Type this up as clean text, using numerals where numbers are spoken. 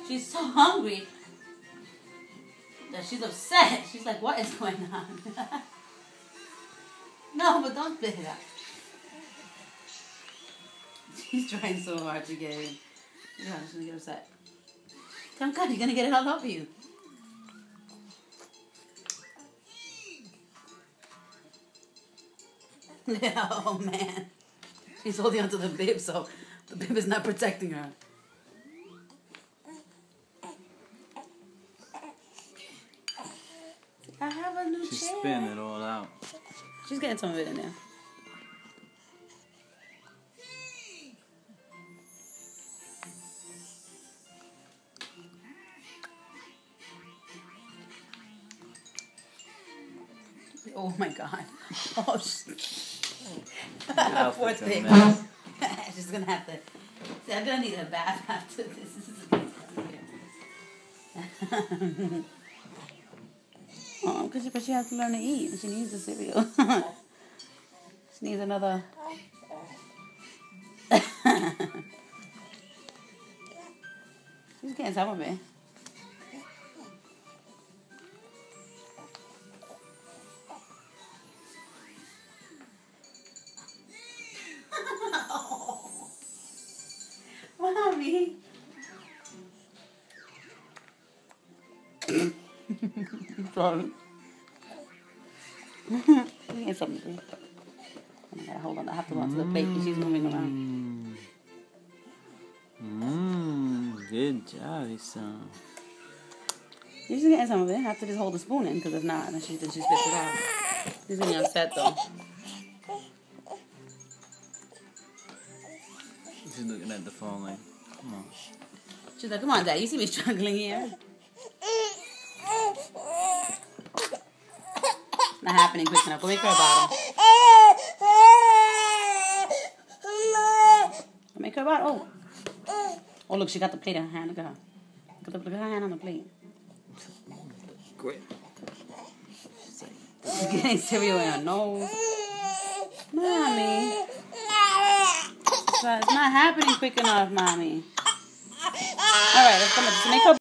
She's so hungry that she's upset. She's like, what is going on? No, but don't spit it out. She's trying so hard to get in. Yeah, she's gonna get upset. Come on, you're gonna get it all over you. Oh man. She's holding onto the bib, so the bib is not protecting her. I have a new chair. She's spitting it all out. She's getting some of it in there. Oh my god. Oh, poor thing. She's gonna have to. See, I'm gonna need a bath after this. Oh, but she has to learn to eat. She needs the cereal. She needs another. She's getting some of it. Mommy. Sorry. Let me get something to do. Hold on, I have to go onto the plate because she's moving around. Good job, son. She's getting some of it. I have to just hold the spoon in because if not, then she spits it out. She's getting upset though. She's looking at the phone like, come on. She's like, come on, Dad. You see me struggling here. Not happening quick enough. Go make her a bottle. Go make her a bottle. Oh, look, she got the plate in her hand. Look at her. Look at her hand on the plate. Great. She's getting cereal in her nose. Mommy. It's not happening quick enough, Mommy. All right, let's make her